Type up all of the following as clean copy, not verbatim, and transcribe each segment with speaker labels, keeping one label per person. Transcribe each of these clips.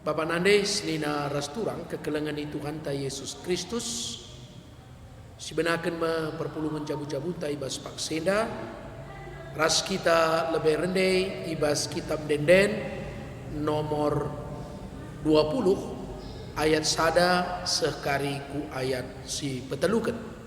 Speaker 1: Bapak Nandes nina rasturang kekelengan Tuhan ta Yesus Kristus sebenarkan perpulungan jabu-jabu ta ibas paksenda ras kita lebih rendah ibas kitab Denden nomor 20 ayat sada sekari ku ayat si petelukan.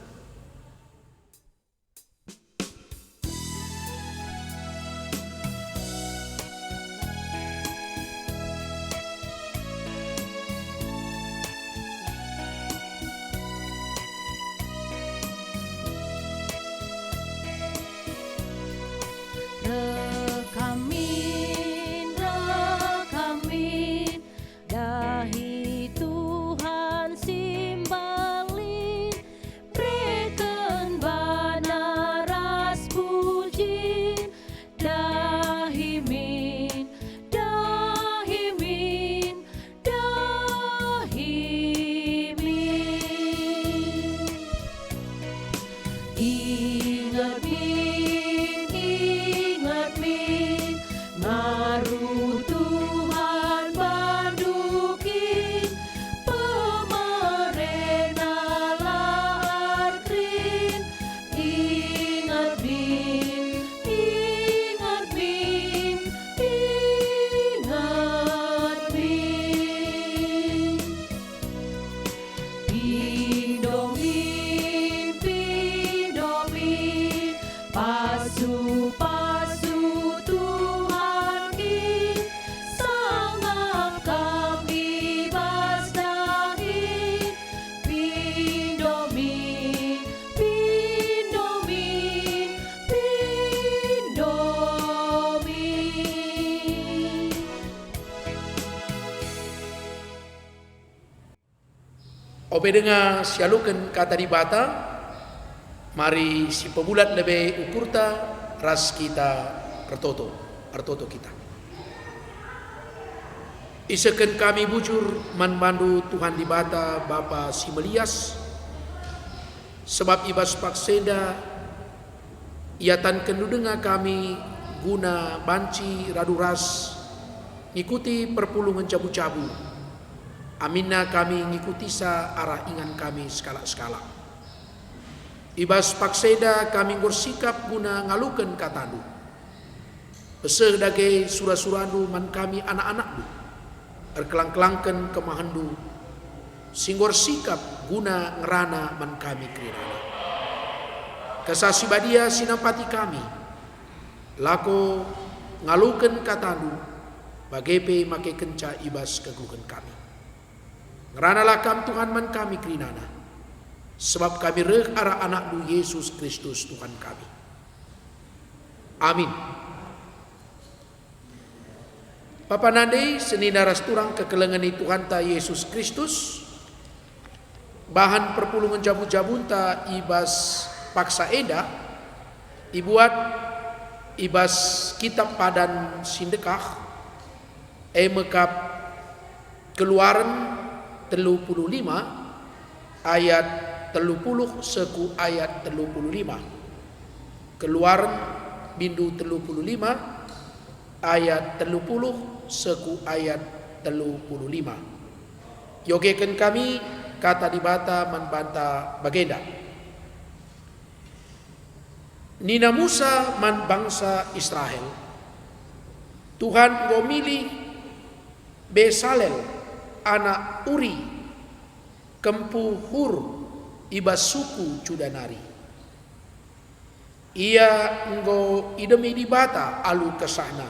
Speaker 1: Obe dengar sialukan kata di bata, mari si pebulat lebih ukurta ras kita artoto kita. Isakan kami bujur manbandu Tuhan di bata Bapa si Melias, sebab ibas pakseda ia tan kendudenga kami guna banci radu ras ngikuti perpulungan cabu-cabu. Aminna kami ngikuti sa arah ingan kami skala-skala. Ibas pakseda kami bersikap guna ngalukan katandu. Peseh dage surah-surandu man kami anak-anakdu. Erkelang-kelangken kemahandu. Singgor sikap guna ngerana man kami kerirana. Kesasi badia sinapati kami. Lako ngalukan katandu. Bagepe make kenca ibas keguhan kami. Ngeranalah kam Tuhan man kami kerinana. Sebab kami reh arah anakmu Yesus Kristus Tuhan kami. Amin. Papa Nande senina rasturang kekelengan Tuhan ta Yesus Kristus. Bahan perpulungan jabu-jabun ta ibas paksa eda. Dibuat ibas kitab padan sindekah. Mekap keluaran 35 ayat 30 seku ayat 35. Keluaran bindu 35 ayat 30 seku ayat 35. Yogekan kami kata di bata manbanta bagenda. Nina Musa man bangsa Israel. Tuhan ngomili Besalel anak Uri kempu Hur ibas suku Cudanari. Ia enggo idemi di bata alu kesahna.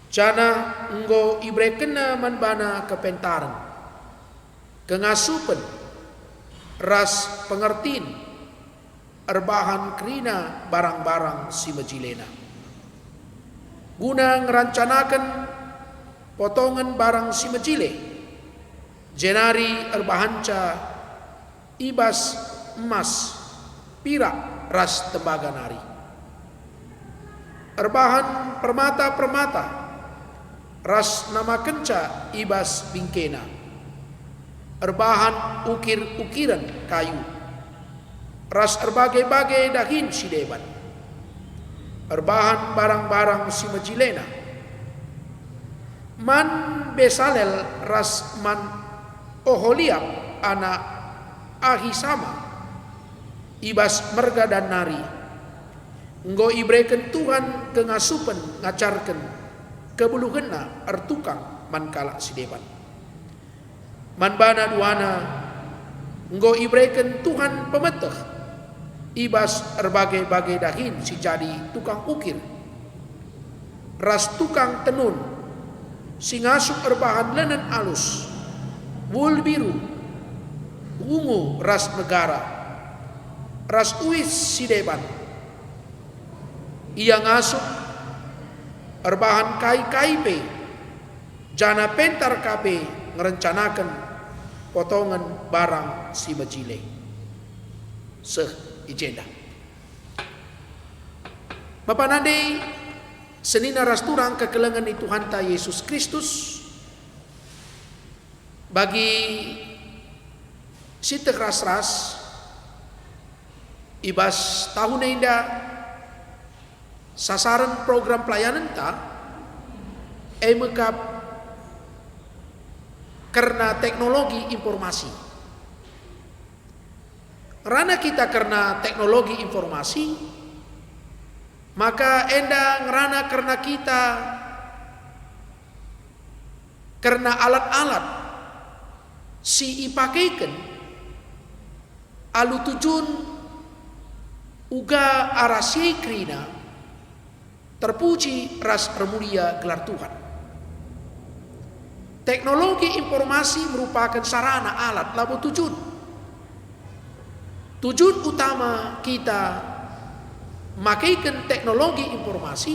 Speaker 1: Cana enggo ibrekena manbana kepentaran. Kengasupen ras pengertin erbahan kerina barang-barang si mejilena. Guna ngerancanakan potongan barang si mejile. Jenari erbahanca ibas emas pirak ras tembaga nari. Erbahan permata-permata ras nama kenca ibas bingkena. Erbahan ukir-ukiran kayu. Ras erbagai-bagai dahin si deban. Erbahan barang-barang si mejilena. Man Besalel ras man Oholiab anak Ahisama ibas merga dan nari nggo ibreken Tuhan kengasupen ngacarken kebuluhenna artukang man kala sideban man bana duana nggo ibreken Tuhan pemeteh ibas erbagai-bagai dahin si jadi tukang ukir ras tukang tenun si ngasuk erbahan lenen alus wul biru ungu ras negara ras uis sideban ia ngasuk erbahan kai pe jana pentar kape ngerencanakan potongan barang si bejile seh ijenda Bapak nande senina rasturang kekelengan itu Hanta Yesus Kristus bagi sitek ras-ras ibas tahun indah sasaran program pelayanan ta mekap karena teknologi informasi. Karena kita karena teknologi informasi, maka enda ngerana karena kita karena alat-alat si ipakaikan alu tujun uga arasi krina terpuji ras permulia gelar Tuhan. Teknologi informasi merupakan sarana alat labu tujuan. Tujuan utama kita makaikan teknologi informasi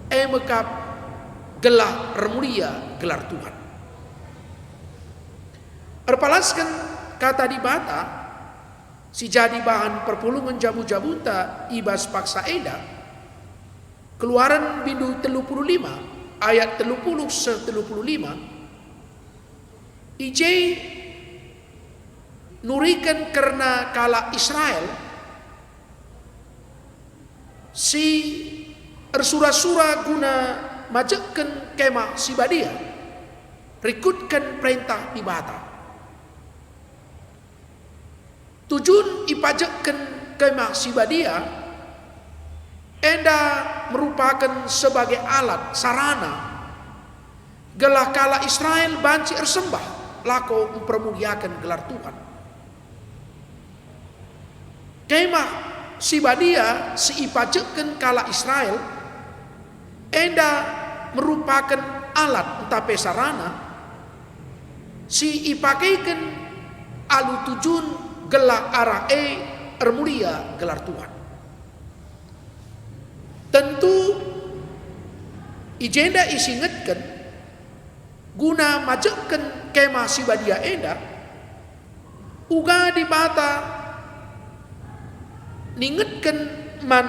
Speaker 1: mekap gelar permulia gelar Tuhan. Erpalaskan kata di bata si jadi bahan perpulungan jabu-jabunta ibas paksa eda Keluaran bindu 35 ayat 30-35 IJ nurikan karena kala Israel si ersura-sura guna majekken kemah sibadia rikutkan perintah ibada tujuan ipajekken kemah sibadia enda merupakan sebagai alat sarana gelah kala Israel banci ersembah lako mempermuliakan gelar Tuhan. Kemah sibadia si ipajekken kala Israel enda merupakan alat entape sarana si ipakaikan alu tujun gelah arah ermulia gelar Tuhan. Tentu ijenda isingetkan guna majekken kemah sibadia enda uga di bata ningetkan man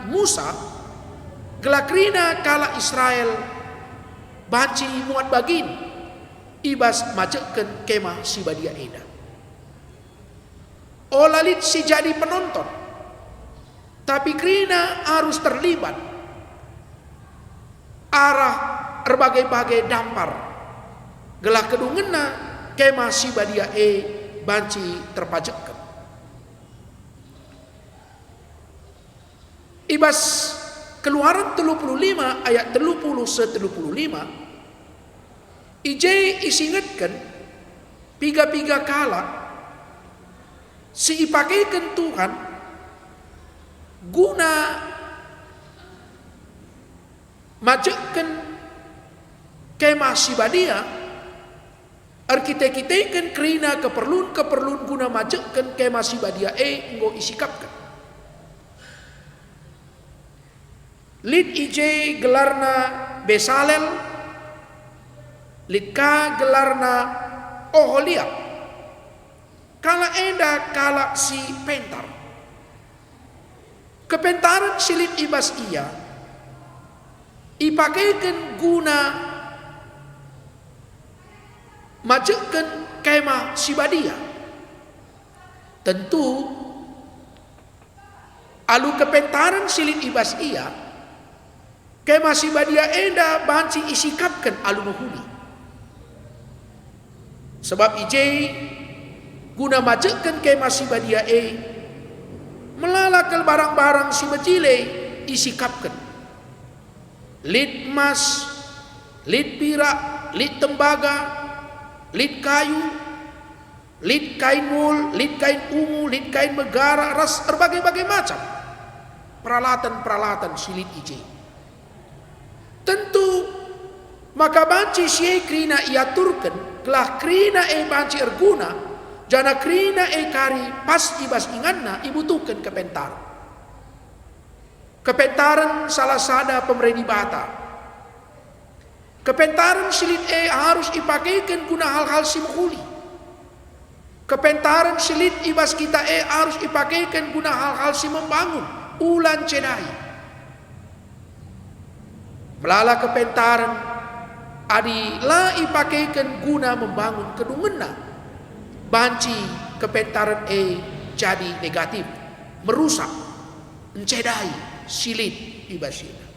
Speaker 1: Musa gelakrina kala Israel baci muat bagin ibas majekken kemah sibadia enda olalit si jadi penonton tapi krina harus terlibat arah berbagai-bagai dampar gelah kedungena kemah sibadia banci terpajekken ibas Keluaran 35 ayat 30-35 IJ isingetkan piga-piga kala si ipakaikan Tuhan guna majekken kemah sibadia arkite-kitekan kerina keperluan guna majekken kemah sibadia enggo isikapkan lid IJ gelarna Besalel lid ka gelarna Oholiab kala enda kala si pentar kepentaran silip ibas ia ipakaikan guna majekken kemah sibadia tentu alu kepentaran silip ibas ia Kemah si badia enda banci isikapkan alunuhuli. Sebab ijai guna majekan kemah si badia melalakal barang-barang si bejile isikapkan. Lid emas, lid pirak, lid tembaga, lid kayu, lid kain wol, lid kain ungu, lid kain megara, ras berbagai-bagai macam peralatan-peralatan si lid ijai. Tentu maka banci siya krina iaturkan kelah krina banci erguna jana krina kari pas ibas inganna ibutuhkan kepentaran. Kepentaran salah sada pemerintah bata. Kepentaran silit harus ipakaikan guna hal-hal simhuli. Kepentaran silit ibas kita harus ipakaikan guna hal-hal si membangun ulan cedai. Melala kepentaran adi la ipakaikan guna membangun kedungenna. Banci kepentaran jadi negatif, merusak, mencedai, silit ibasina.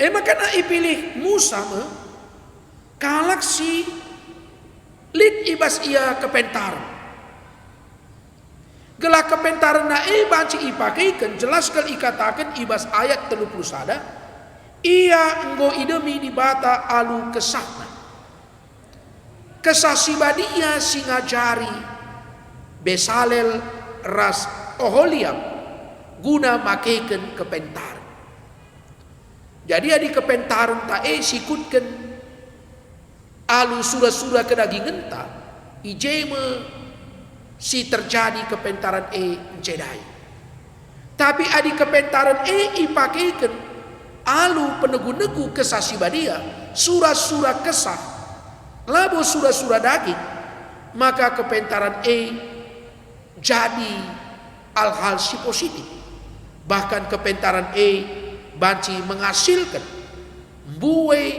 Speaker 1: Makana ipilih Musa kalak si lit ibas ia kepentaran. Gelak kepentaran na banci ipakaikan jelas kal ikatakan ibas ayat 31 ia enggo idemi di bata alu kesahna. Kesah si badia si ngajari Besalel ras Oholiab guna makaikan kepentaran. Jadi adi kepentaran ta sikutkan alu surah-surah kedagingan ta ijeme si terjadi kepentaran mencedai. Tapi adi kepentaran ipakaikan alu penegu-negu kesah si badia surah-surah kesah labo surah-surah daging, maka kepentaran jadi hal-hal si positif. Bahkan kepentaran banci menghasilkan buai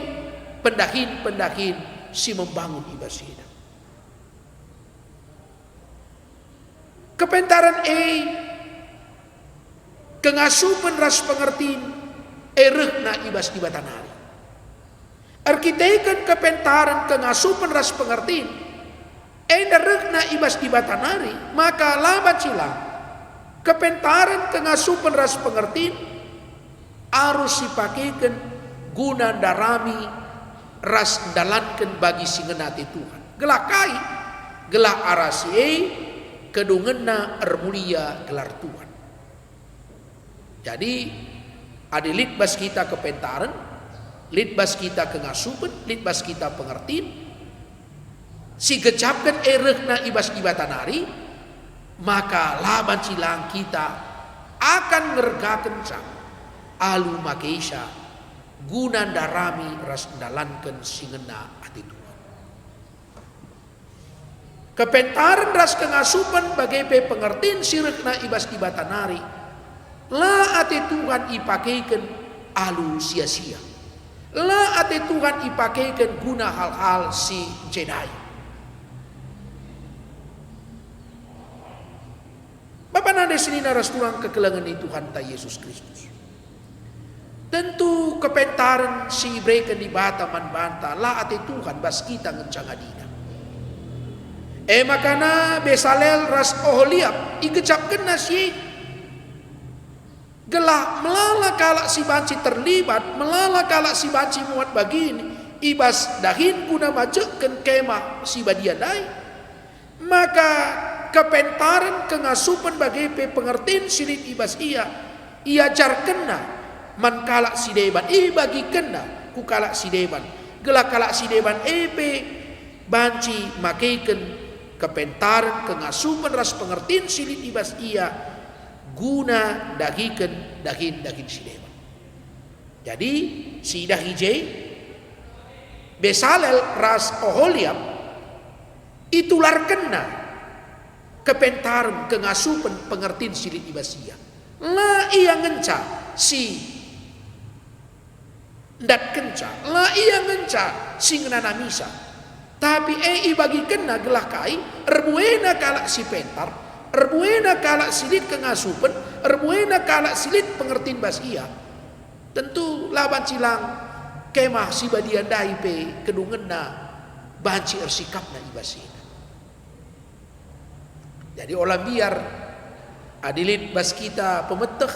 Speaker 1: pendahin-pendahin si membangun ibasina. Kepentaran kengasupan ras pengertiin erehna ibas ibatanari. Arkitekan kepentaran kengasupan ras pengertiin erehna ibas ibatanari, maka laban silang kepentaran kengasupan ras pengertiin harus dipakaikan guna darami ras dalankan bagi singenati Tuhan. Gelakai gelah arasi kedungenna ermulia gelar Tuhan. Jadi ada litbas kita kepentaran, litbas kita kengasupan, litbas kita pengertiin, si gecapkan erehna ibas ibatanari, maka laban silang kita akan ngergaken sang alu makeisha guna darami ras dalankan singena ati Tuhan. Kepentaran ras kengasupan bagai pengertiin sirikna ibas ibatanari la ati Tuhan ipakaikan alu sia-sia, la ati Tuhan ipakaikan guna hal-hal si cedai. Bapak nade sini naras turang kekelangan di Tuhan ta Yesus Kristus. Tentu kepentaran si ibreken di bata man banta la ati Tuhan bas kita ngencangadina. Makana Besalel ras Oholiab igecapkan nasi gelah melala kalak si banci terlibat, melala kalak si banci muat bagini ibas dahin guna majekan kemah si badia dai, maka kepentaran kengasupan bagai pengertiin silit ibas ia jar kena man kalak si deban bagi kena ku kalak si deban gelah kalak si deban banci makaikan kepentaran kengasupan ras pengertiin silit ibas guna dagikan dahin si dewan. Jadi si dahijai Besalel ras Oholiab itular kena kepentaran kengasupan pengertiin silit ibas la ia ngenca si ndat kenca la ia ngenca si ngenana misa. Tapi bagi kena gelah kai erbuena kalak si pentar, erbuena kalak silit kengasupan, erbuena kalak silit pengertiin bas Tentu laban cilang kemah si badian dai pe kedungen na banci ersikap na ibasina. Jadi olah biar adilit bas kita pemeteh,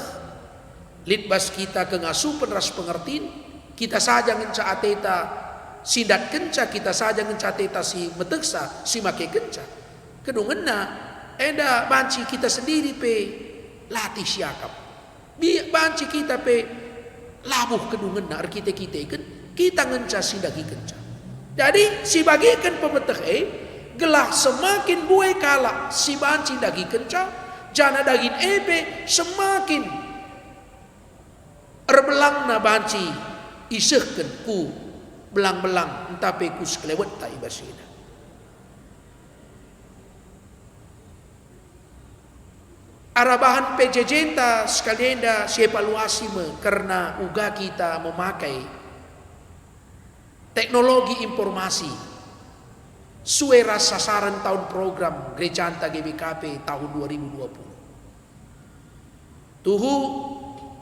Speaker 1: lit bas kita kengasuh penras pengertin, kita saja ngenca ateta sidat kenca, kita saja ngenca ateta si meteksa si make kenca. Kedungen na eda banci kita sendiri pe latih siakap. Banci kita pe labuh kedungen na kita kan kita ngenca sidagi kenca. Jadi si bagikan pemeteh gelah semakin buai kala si banci dagi kenca, jana daging epe semakin erbelang na banci isehken ku belang-belang entah pe ku sekelewet tak ibasina. Arabahan PJJ sekalian dah evaluasi karena uga kita memakai teknologi informasi suara sasaran tahun program Gereja Anta GBKP tahun 2020. Tuhu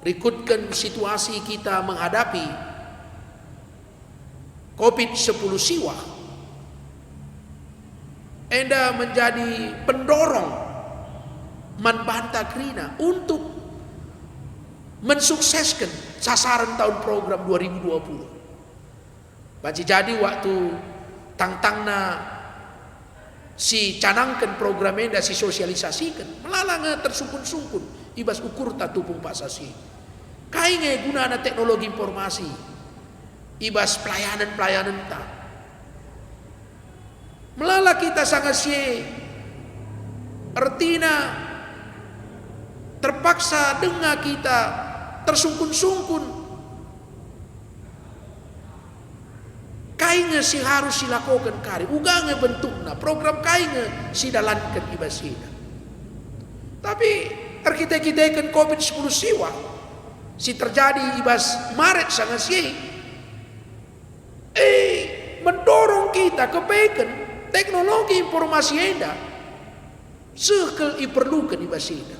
Speaker 1: rikutkan situasi kita menghadapi COVID-10 siwa. Enda menjadi pendorong manbanta krina untuk mensukseskan sasaran tahun program 2020. Baca jadi waktu tangtangna si canangkan programnya si sosialisasikan melalanga tersungkun-sungkun ibas ukur tatupung pasasi. Kainge gunana teknologi informasi ibas pelayanan-pelayanan ta. Melala kita sangat sie artina terpaksa dengar kita tersungkun-sungkun. Kainge si harus silakukan kari. Ugange bentukna program kainge si dalankan ibasina. Tapi kita kan COVID-10 siwa si terjadi ibas Maret sangat si mendorong kita kebaikan teknologi informasi enda sekel iperlukan ibasina.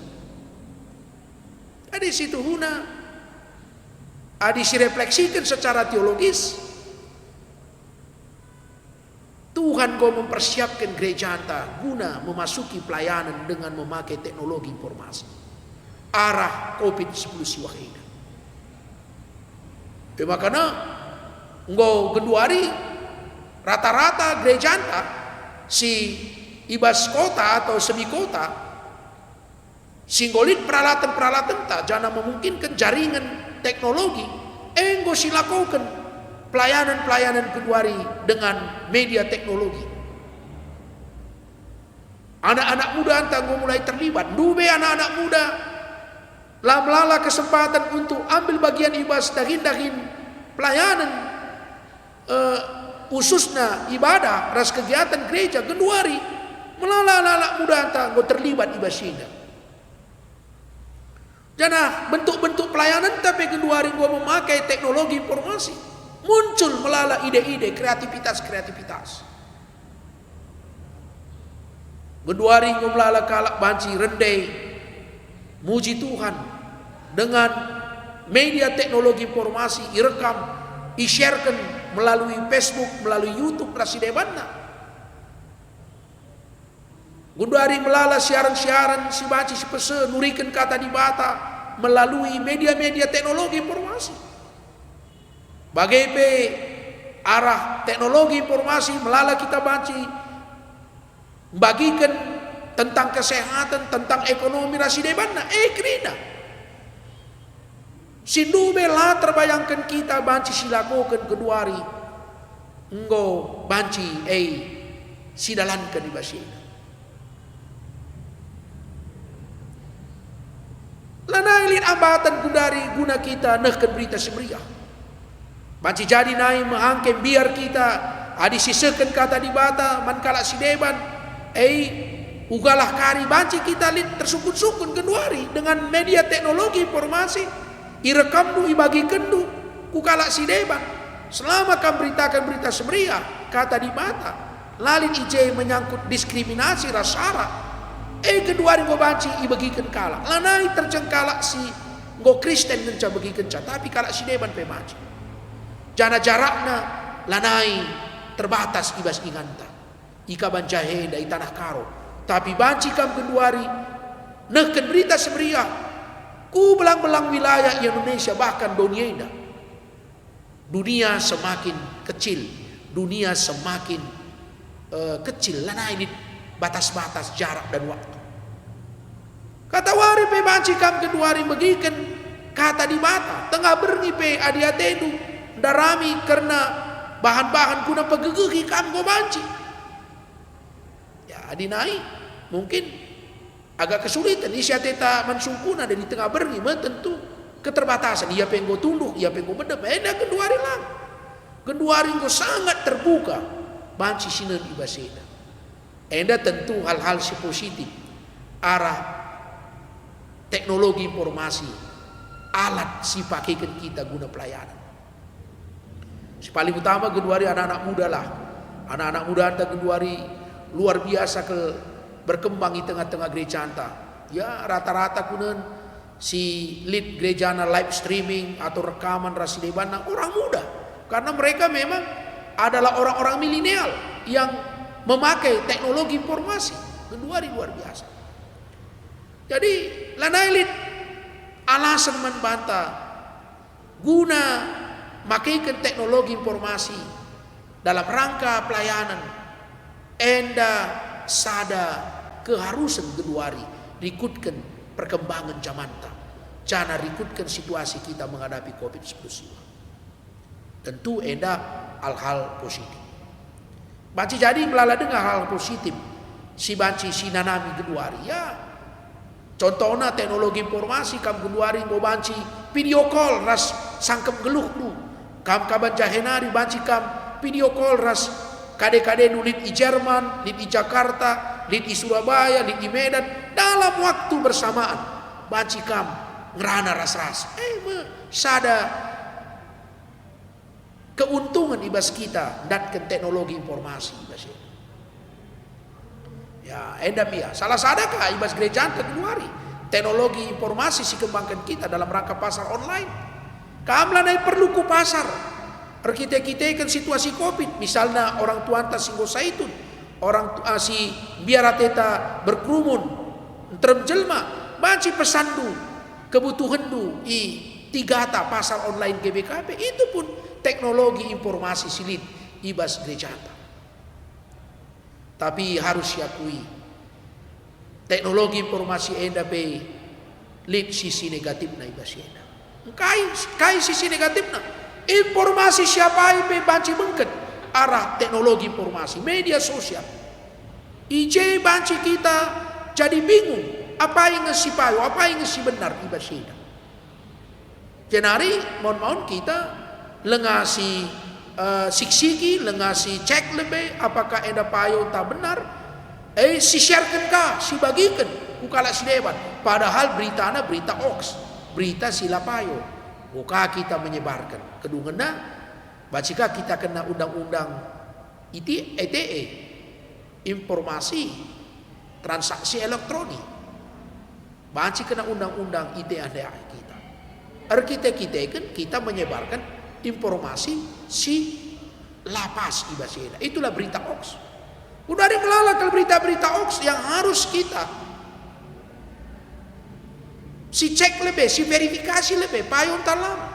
Speaker 1: Ada situ huna, ada direfleksikan secara teologis. Tuhan kau mempersiapkan gereja Anta guna memasuki pelayanan dengan memakai teknologi informasi. Arah COVID-10 siwa ini. Makanya, engkau kedua hari rata-rata gereja Anta si ibas kota atau semi kota singgolit peralatan-peralatan tak jangan memungkinkan jaringan teknologi enggo silakukan pelayanan-pelayanan keduari dengan media teknologi. Anak-anak muda antang mulai terlibat dube anak-anak muda melala kesempatan untuk ambil bagian ibas daging-daging pelayanan khususnya ibadah ras kegiatan gereja keduari melala anak muda antang terlibat ibasina. Jana bentuk-bentuk pelayanan tapi kedua hari gua memakai teknologi informasi muncul melala ide-ide kreativitas. Kedua hari gua melala kalak banci rendai muji Tuhan dengan media teknologi informasi direkam, i-sharekan melalui Facebook, melalui YouTube rasidebanna. Gundari melala siaran-siaran si baci si pese nurikan kata di bata melalui media-media teknologi informasi. Bagai arah teknologi informasi melala kita baci bagikan tentang kesehatan, tentang ekonomi rasidebanna krina. Sindube lah terbayangkan kita banci silakukan keduari enggo banci sidalankan di basina. Lanailin ambatan gundari guna kita nehken berita semeriah. Banci jadi naik mengangkem biar kita adi sisekan kata di bata man kalak si deban ugalah kari banci kita lit tersukun-sukun keduari dengan media teknologi informasi irekam du ibagi kendu ku kalak si deban selama kan beritakan berita semeriah kata di bata lalin ije menyangkut diskriminasi rasara kedua hari banci ibagikan kalak lanai tercengkalak si Ngo Kristen kenca bagi kenca, tapi kalau si deban pe banci. Jana jarakna lanai terbatas ibas inganta. Ika banjahe da tanah karo. Tapi banci kam keduari neken berita sebria. Ku belang-belang wilayah Indonesia bahkan dunia. Dunia semakin kecil. Dunia semakin kecil. Lanai di batas-batas jarak dan waktu. Kata wari pe banci kam keduari begiken kata di mata. Tengah berni pe adiatedu darami karena bahan-bahan kuna pegegugi kam go banci. Ya adinai mungkin agak kesulitan isya teta mansungkuna dari tengah berni tentu keterbatasan. Ia penggo tunduk, ia penggo bedep. Eda keduari lang. Keduari go sangat terbuka. Banci sinan ibaseda. Eda tentu hal-hal si positif. Arah teknologi informasi, alat si pakaikan kita guna pelayanan. Si paling utama keduari anak-anak muda lah. Anak-anak muda anta keduari luar biasa berkembang di tengah-tengah gereja anta. Ya rata-rata kunen si lead gereja anta live streaming atau rekaman rasidebana orang muda. Karena mereka memang adalah orang-orang milenial yang memakai teknologi informasi. Keduari luar biasa. Jadi lanailit alasan membantah guna makaikan teknologi informasi dalam rangka pelayanan enda sada keharusan keduari rikutkan perkembangan zamanta cana rikutkan situasi kita menghadapi COVID-19 tentu enda hal-hal positif banci jadi melala dengan hal positif si banci si nanami keduari ya. Contohnya teknologi informasi kam keluari mau banci video call ras sangkem geluh lu kam kaban jahenari banci kam video call ras kade-kade nulit di Jerman, lit di Jakarta, lit di Surabaya, lit di Medan dalam waktu bersamaan banci kam ngerana ras-ras sada keuntungan ibas kita datkan teknologi informasi ibas ini. Ya, endam ya. Salah sadakah ibas gereja keluari teknologi informasi si kembangkan kita dalam rangka pasar online. Kamlanai perlu ku pasar. Kita kan situasi COVID, misalnya orang tua anta singgo saitun, orang si biara teta berkerumun, terjelma, banci pesandu, kebutuhan du i tigata pasar online GBKP itu pun teknologi informasi silit ibas gereja anta. Tapi harus diakui teknologi informasi enda be lid sisi negatif na ibas enda. Kai sisi negatif na informasi siapa be banci bengket arah teknologi informasi media sosial. IJ banci kita jadi bingung apa yang si payo apa yang si benar ibas enda. Jenari mohon kita lengasi siksiki lengasi cek lebih apakah enda payo tak benar si sharekan kah si bagikan kukala si debat padahal beritanya berita hoax berita sila payo buka kita menyebarkan kedungena bacika kita kena undang-undang ITE informasi transaksi elektronik baci kena undang-undang ITE kita kita kan kita menyebarkan informasi si lapas ibasena. Itulah berita hoax. Udah ada melalak berita-berita hoax yang harus kita si cek lebih, si verifikasi lebih, payung talam.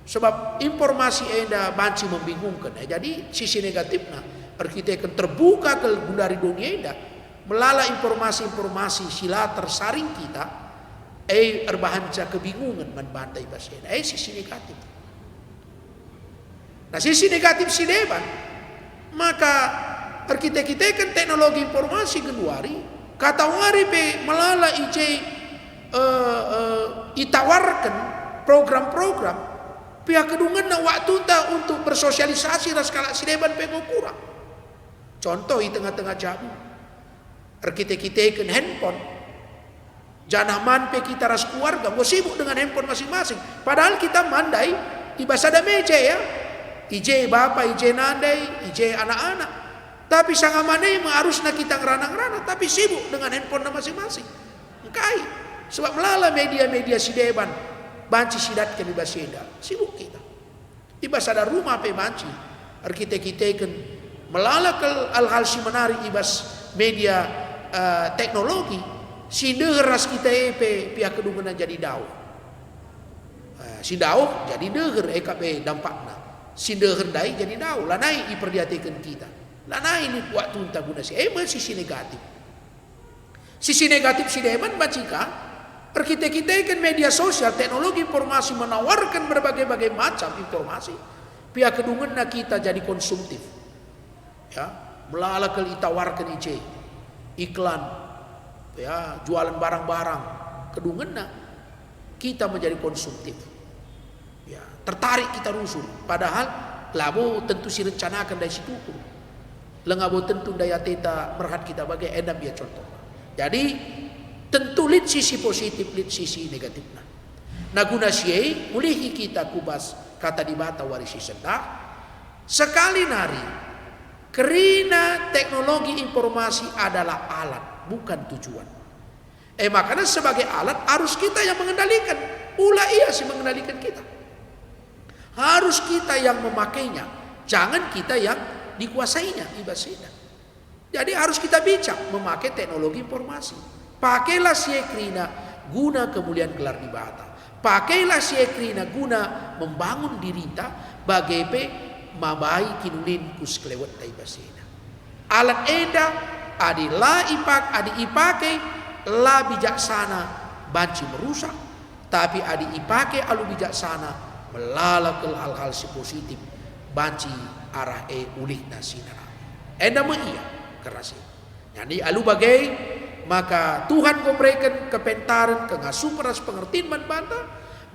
Speaker 1: Sebab informasi enda banci membingungkan. Jadi sisi negatifnya, kita akan terbuka ke dari dunia enda, melala informasi-informasi sila tersaring kita. Erbahanca kebingungan membantai basena. Sisi negatif. Nah sisi negatif si deban maka kita kan teknologi informasi keluari kata wari pe melala IJ itawarkan program-program pihak kedungan na waktu ta untuk bersosialisasi raskala si deban pe kurang. Contoh di tengah-tengah jamu kita kan handphone janaman pe kita ras keluarga mau sibuk dengan handphone masing-masing padahal kita mandai di basada meja ya IJ bapak IJ nandai IJ anak-anak tapi sangamanai harusnya kita ngerana-ngerana tapi sibuk dengan handphone masing-masing kai Sebab melala media-media si deban banci sidat ke ibas senda. Sibuk kita. Ibas ada rumah pe banci. Arkitek-arkitek melala ke hal-hal si menarik ibas media teknologi. Si degeras kita pe pihak kedungan jadi dau. Si dau jadi deger EKB dampakna. Si deger dai jadi dau. Lanai iperdiatikan kita. Lanai ini waktu entah guna si sisi negatif. Sisi negatif si deban bacika. Kita media sosial, teknologi informasi menawarkan berbagai-bagai macam informasi. Pihak kedungan kita jadi konsumtif. Ya, melala kali tawarkan iklan, ya, jualan barang-barang. Kedungan kita menjadi konsumtif. Ya, tertarik kita rusuh. Padahal labo tentu si rencanakan dari situ. Lengabo tentu daya teta merhat kita bagai endam ya contoh. Jadi tentu lihat sisi positif, lihat sisi negatif. Nah guna siai mulihi kita kubas kata di bata warisi sendah. Sekali nari kerina teknologi informasi adalah alat, bukan tujuan. Makanya sebagai alat harus kita yang mengendalikan. Pula ia sih mengendalikan kita. Harus kita yang memakainya, jangan kita yang dikuasainya ibasina. Jadi harus kita bijak memakai teknologi informasi. Pakailah siekrina guna kemuliaan gelar di bata. Pakailah siekrina guna membangun dirita bagepe mabai kinulin kus kelewat taibasina. Alat eda adilah adi ipake la bijaksana banci merusak, tapi adi ipake alu bijaksana melala ke hal-hal si positif banci arah ulih nasinara. Enda iya kerasi. Jadi alu bagai maka Tuhan memberikan kepentaran kengasuh peras pengertian banta,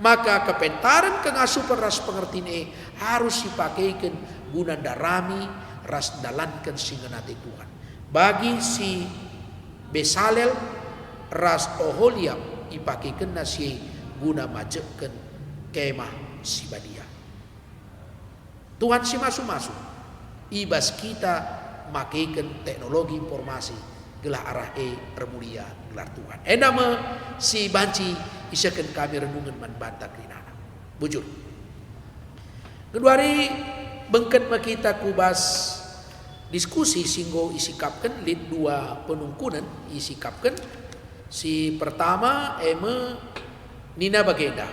Speaker 1: maka kepentaran kengasuh peras pengertian harus dipakaikan guna darami ras dalankan singenate Tuhan. Bagi si Besalel ras Oholiab dipakaikan nasi guna majekkan kemah si Badia. Tuhan si masuk-masuk ibas kita makaikan teknologi informasi gelah arah remulia gelar Tuhan. Nama si banci isakan kami renungan man banta krinana. Bujur. Kedua hari bengket kita kubas diskusi singgo isikapkan lid dua penungkunan isikapkan. Si pertama Nina Bagenda.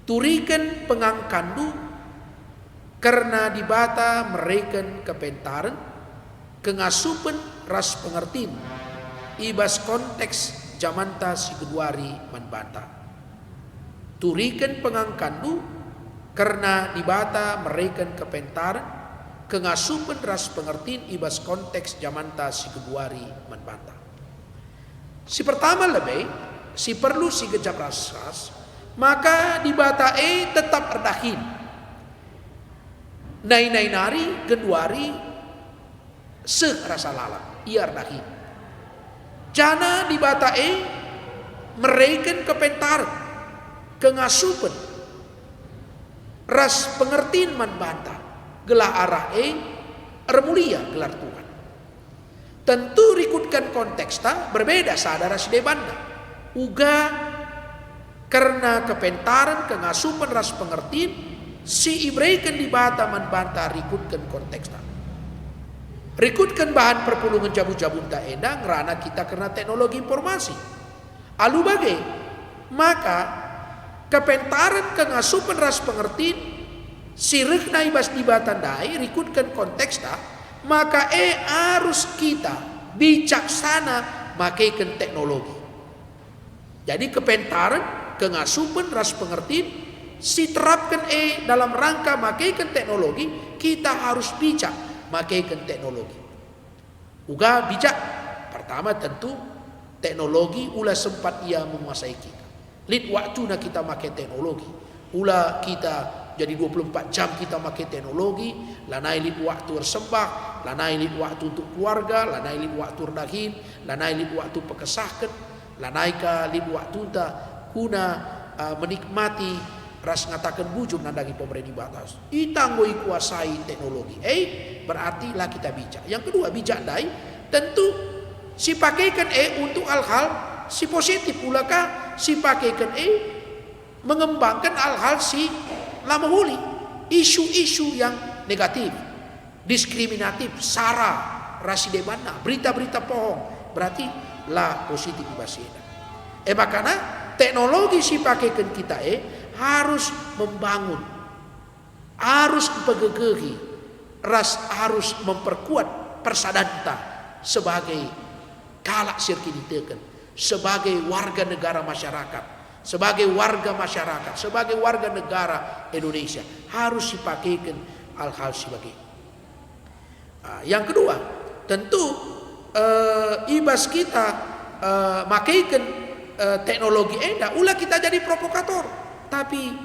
Speaker 1: Turikan pengangkandu karena dibata mereken kepentaran kengasupan ras pengertin ibas konteks jamanta si keduari manbata. Turikan pengangkandu karena dibata mereken kepentaran kengasupan ras pengertin ibas konteks jamanta si keduari manbata. Si pertama lebih si perlu si gejap ras maka dibata tetap erdahin. Nai nari geduari rasa lalat iar dahi jana dibatae mereken kepentar kengasupan ras pengertiin man banta gelah arah remulia gelar Tuhan. Tentu rikutkan konteksta berbeda sadara sedebanda uga karena kepentaran kengasupan ras pengertiin si ibreken dibata man banta rikutkan konteksta. Rikutkan bahan perpulungan jabu-jabun tak endang rana kita kena teknologi informasi. Alu bagai maka kepentaran kengasupan ras pengertiin sirih naibas dibatandai rikutkan konteksta maka harus kita bijaksana makaikan teknologi. Jadi kepentaran kengasupan ras pengertiin si terapkan dalam rangka makaikan teknologi kita harus bijak makaikan teknologi. Uga bijak. Pertama tentu teknologi ulah sempat ia menguasai kita. Lid waktu na kita makai teknologi. Ulah kita jadi 24 jam kita makai teknologi. Lanai lid waktu bersembah. Lanai lid waktu untuk keluarga. Lanai lid waktu dahin. Lanai lid waktu pekesahkan. Lanai ka lid waktu ta guna menikmati ras ngatakan bujur nandangi pemerintah batas. Itanggoi kuasai teknologi. Berarti lah kita bijak. Yang kedua bijak dai tentu si pakaikan untuk hal-hal si positif ulaka si pakaikan mengembangkan hal-hal si lama huli, isu-isu yang negatif, diskriminatif, sara, rasi demana, berita-berita pohong, berarti lah positif ibasena. Makanya teknologi si pakaikan kita harus membangun, harus mempegegehi, harus memperkuat persadanta sebagai kalak sirkinitekan, sebagai warga negara masyarakat, sebagai warga masyarakat, sebagai warga negara Indonesia harus dipakaikan hal-hal sebagai. Yang kedua, tentu ibas kita makaikan teknologi ulah kita jadi provokator, tapi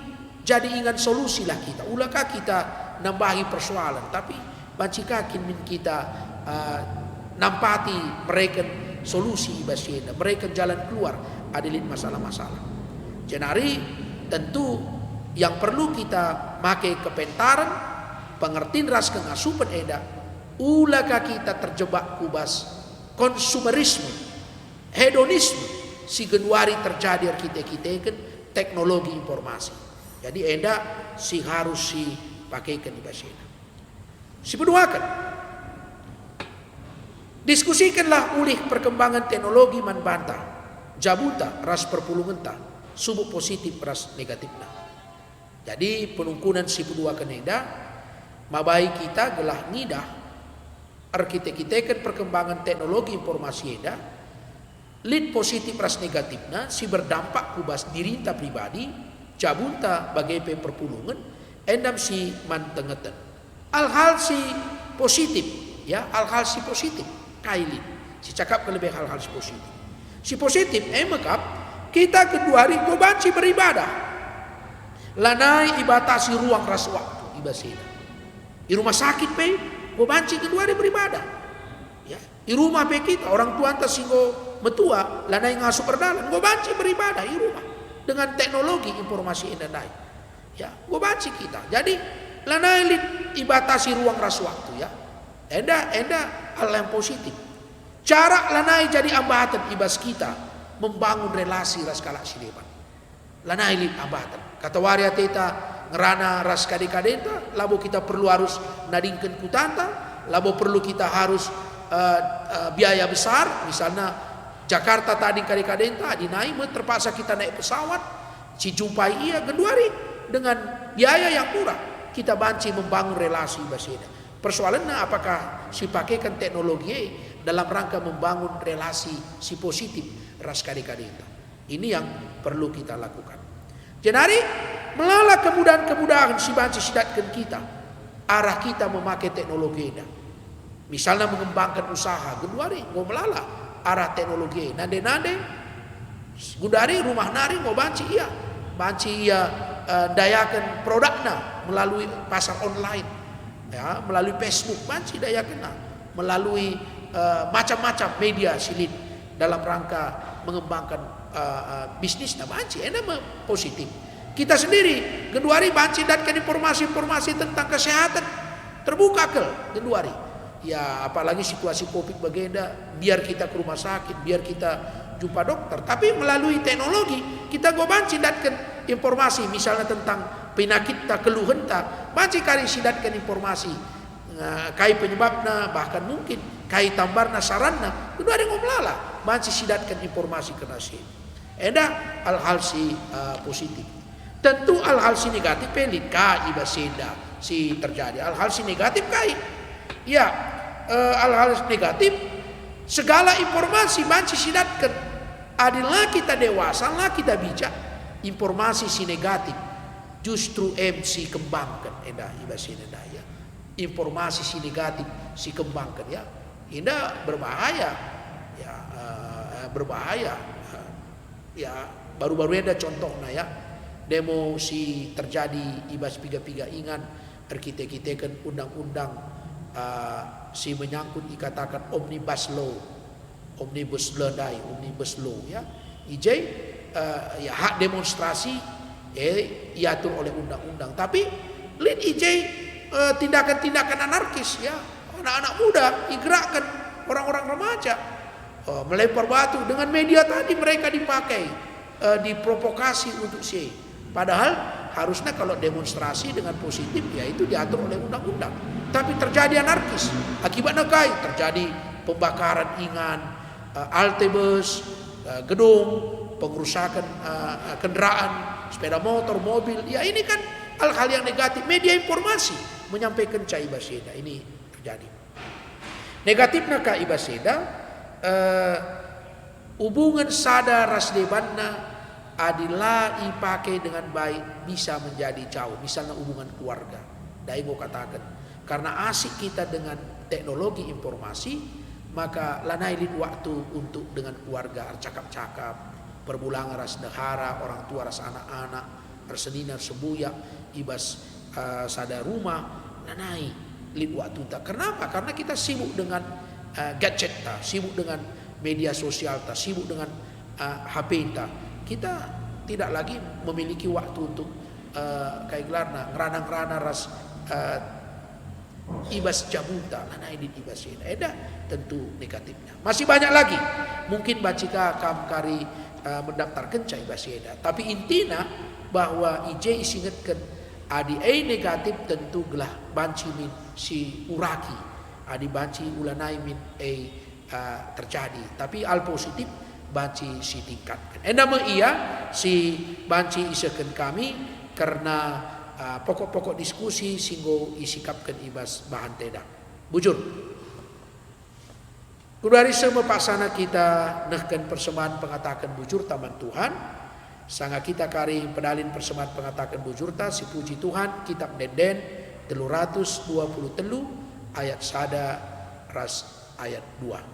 Speaker 1: jadi ingat solusi lah kita. Ulakah kita nambahi persoalan, tapi bancikakin kita nampati mereka solusi ibasena, mereka jalan keluar adilin masalah-masalah. Jenari tentu yang perlu kita pakai kepentaran, pengertian ras kengasupan ulakah kita terjebak kubas konsumerisme, hedonisme, si genuari terjadi kita teknologi informasi. Jadi si harus si pakaikan ibasena. Si beduakan, diskusikanlah ulih perkembangan teknologi manbanta, jabuta ras perpulungan ta, subuh positif ras negatifna. Jadi penungkunan si beduakan mabai kita gelah nidah arkitekan perkembangan teknologi informasi lead positif ras negatifna si berdampak kubas dirinta pribadi, jabunta bagai perpulungan, endam si mantengeten. Hal-hal si positif, ya, hal-hal si positif, kailin. Si cakap ke lebih hal-hal si positif. Si positif, makap kita kedua hari gobanci beribadah. Lanai ibatasi ruang ras waktu ibasena. Di rumah sakit gobanci kedua hari beribadah. Ya, di rumah kita orang tua anta singgo metua, lanai ngasuh perdalan, gobanci beribadah di rumah dengan teknologi informasi indai. Ya, gobanci kita. Jadi lanai ibatasi ruang ras waktu ya. Enda hal yang positif. Cara lanai jadi ambatan ibas kita membangun relasi ras kalak sidepan. Lanai ambatan. Kata waria teta ngerana ras kadekadenta, labo kita perlu harus nadingkan kutanta, labo perlu kita harus biaya besar, misalnya Jakarta tadi kadekadenta dinaik, terpaksa kita naik pesawat, si jumpai genduari dengan biaya yang murah. Kita banci membangun relasi basena. Persoalannya apakah si pakaikan teknologi dalam rangka membangun relasi si positif ras kadekadenta. Ini yang perlu kita lakukan. Jenari melala kemudahan-kemudahan si banci sidatkan kita arah kita memakai teknologi misalnya mengembangkan usaha genduari mau melala arah teknologi nade gundari rumah nari mau banci dayakan produknya melalui pasar online, ya, melalui Facebook, banci dayakan, melalui macam-macam media silin dalam rangka mengembangkan bisnisnya, banci, positif. Kita sendiri, genduari banci datkan informasi-informasi tentang kesehatan terbuka ke genduari. Ya, apalagi situasi COVID bagenda, biar kita ke rumah sakit, biar kita jumpa dokter, tapi melalui teknologi kita gobanci datkan informasi misalnya tentang penyakit tak keluhan tak banci kari sidatkan informasi kai penyebabnya bahkan mungkin kai tambarna saranna itu ada ngomlala banci sidatkan informasi kena si hal-hal si positif. Tentu hal-hal si negatif pelit kai basenda si terjadi hal-hal si negatif kai ya hal-hal negatif segala informasi banci sidatkan adalah kita dewasa lah kita bijak informasi si negatif justru si kembangkan ya. Informasi si negatif si kembangkan ya. Indah berbahaya ya berbahaya ya baru-baru ada contohnya ya demo si terjadi ibas piga-piga ingan arkitek-arkitek undang-undang si menyangkut dikatakan omnibus law ya ya hak demonstrasi diatur oleh undang-undang tapi lin tindakan-tindakan anarkis ya anak-anak muda digerakkan orang-orang remaja melempar batu dengan media tadi mereka dipakai diprovokasi untuk padahal harusnya kalau demonstrasi dengan positif ya itu diatur oleh undang-undang, tapi terjadi anarkis akibatnya terjadi pembakaran ingan, halte bus, gedung, pengerusakan kendaraan, sepeda motor, mobil. Ya ini kan hal-hal yang negatif. Media informasi menyampaikan Cai Baseda ini terjadi. Negatifnya Cai Baseda, hubungan sada rasdebanna adalah dipakai dengan baik bisa menjadi jauh. Misalnya hubungan keluarga. Daigo katakan, karena asik kita dengan teknologi informasi, maka lanailin waktu untuk dengan keluarga cakap-cakap, perbulangan ras dahara, orang tua ras anak-anak, persedinar sebuyak, ibas sada rumah, lanai lin waktu tak. Kenapa? Karena kita sibuk dengan gadget ta, sibuk dengan media sosial ta, sibuk dengan HP ta. Kita tidak lagi memiliki waktu untuk kayak gelarna ngerana-ngerana ras ibas jabuta, lanai lin ibas eda tentu negatifnya. Masih banyak lagi. Mungkin bacika kam kari mendaftarkan Cai Baseda, tapi intinya bahwa IJ isingatkan adi negatif tentu gelah banci min si uraki, adi banci ulanai min terjadi, tapi al positif banci si tingkatkan. Endama iya si banci isakan kami karena pokok-pokok diskusi singgo isikapkan ibas bahan teda. Bujur. Kudari semua paksana kita nehkan persembahan pengatakan bujur taman Tuhan. Sanga kita kari pedalin persembahan pengatakan bujur ta si puji Tuhan kitab Denden 323 ayat sada ras ayat 2.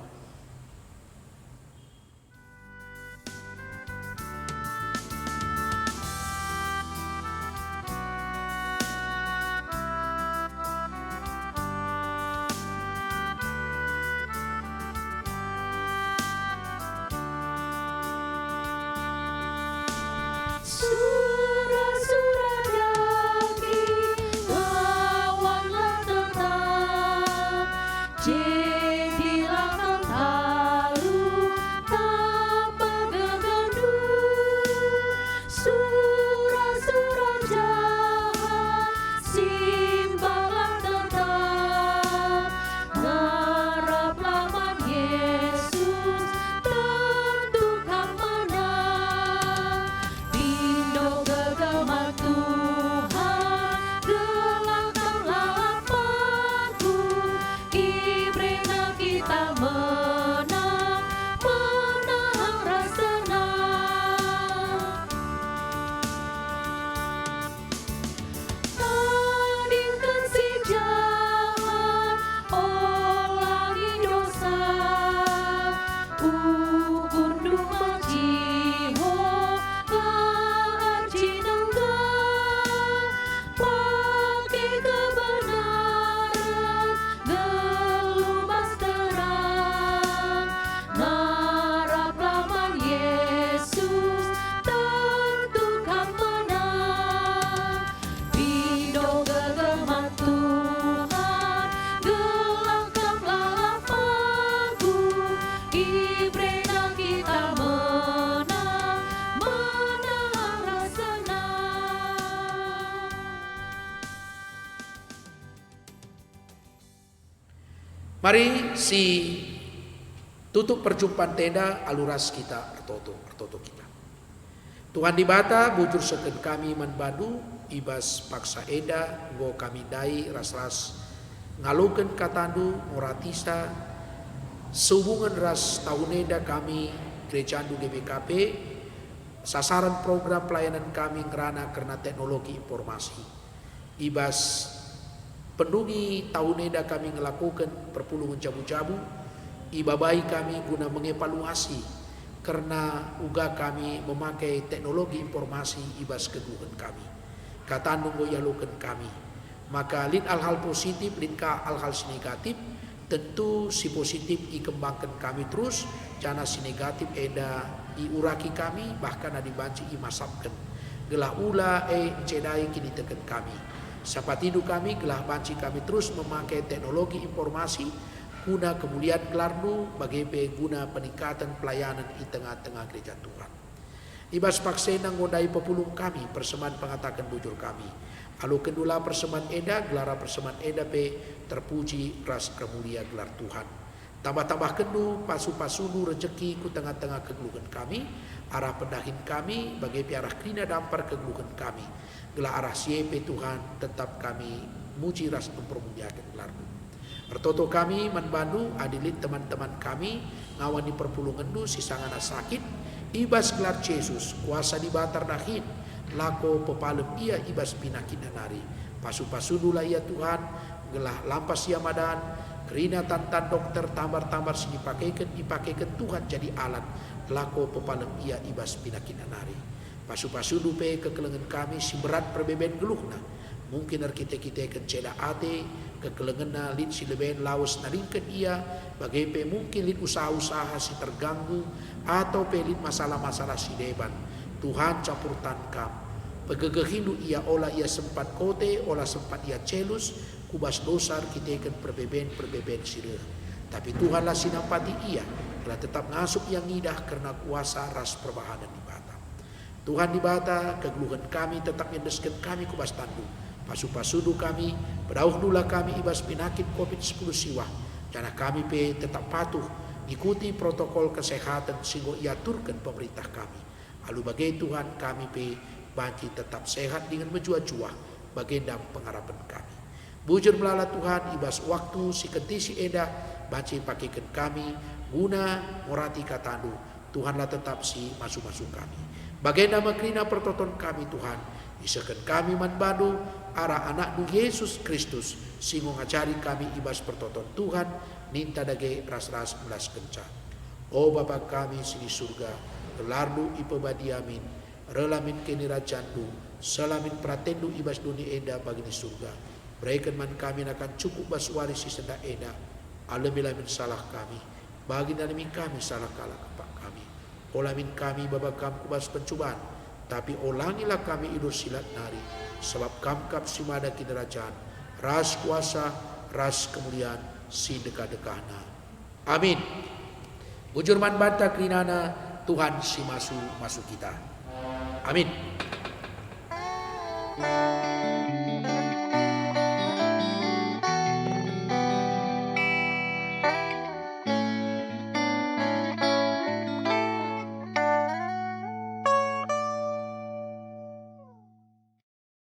Speaker 1: Mari si tutup perjumpaan tenda aluras kita artoto kita. Tuhan di bata bujur seken kami manbadu ibas paksa eda go kami dai ras-ras ngaluken katandu moratista sehubungan ras tahun eda kami gereja andu GBKP sasaran program pelayanan kami ngerana karena teknologi informasi ibas pendungi tahun eda kami melakukan perpuluhan jabu-jabu ibabai kami guna mengevaluasi karena uga kami memakai teknologi informasi ibas keguhan kami kata nunggu yalukan kami maka lin hal-hal positif lin ka hal-hal negatif tentu si positif ikembangkan kami terus jana si negatif eda iuraki kami bahkan dibanci imasapkan gelah ula cedai kini teken kami Sapatidu kami gelah banci kami terus memakai teknologi informasi guna kemuliaan gelarmu bagi guna peningkatan pelayanan di tengah-tengah gereja Tuhan. Ibas paksena ngodai pepulung kami persembahan pengatakan bujur kami. Alu kedula persembahan eda gelara persembahan eda pe terpuji ras kemulia gelar Tuhan. Tambah-tambah kendu pasu-pasunu rezeki ku tengah-tengah kegeluhan kami, arah pendahin kami bagi piarah krina dampar kegeluhan kami. Gelar arah siepe Tuhan tetap kami muji ras mempermuliakan gelarmu. Pertoto kami manbandu adilit teman-teman kami ngawani perpulungan du sisangana sakit. Ibas gelar Yesus kuasa di batar dahin lako pepalem ia ibas pinakin nanari pasu-pasudula ia Tuhan gelah lampas ia madan kerina tantan dokter tambar-tambar sini dipakaikan Tuhan jadi alat lako pepalem ia ibas pinakin nanari pasu-pasudu pe kekelengan kami si berat perbeben geluhna mungkin kita kencela ate kekelengan lid si leben laos nalingkan ia bagai pe mungkin lid usaha-usaha si terganggu atau pelit masalah-masalah si deban Tuhan campur tankam pegegehindu ia olah ia sempat kote olah sempat ia celus kubas dosar kita ikan perbeben sireh tapi Tuhanlah sinampati ia telah tetap ngasup yang ngidah karena kuasa ras perbahanan di bata Tuhan di bata kegeluhan kami tetap mendeskan kami kubas tandu pasu-pasudu kami pedauh dula kami ibas penyakit COVID-10 siwah karena kami pe tetap patuh ikuti protokol kesehatan sehingga iaturkan pemerintah kami. Lalu bagi Tuhan kami pe banci tetap sehat dengan menjua-jua bagendam pengharapan kami. Bujur melala Tuhan ibas waktu si kentisi eda banci pakaikan kami guna morati katandu Tuhanlah tetap si masuk-masuk kami. Bagendam makrina pertoton kami Tuhan isakan kami manbadu arah anak du Yesus Kristus sehingga ngajari kami ibas pertoton Tuhan ninta dage ras-ras belas kenca. O Bapa kami sini surga, gelardu ipebadi amin, relamin kini rajandu, selamin pratendu ibas dunia eda bagi di surga. Berikan man kami akan cukup bas warisi senda eda, alamilamin salah kami, bagi nalami kami salah kalah kepak kami. Olamin kami Bapa kami kubas pencubaan, tapi olangilah kami idur silat nari, sebab kamkap simada kinderajaan, ras kuasa, ras kemuliaan, si dekah-dekahna. Amin. Bujur man banta krinana Tuhan si masuk kita. Amin.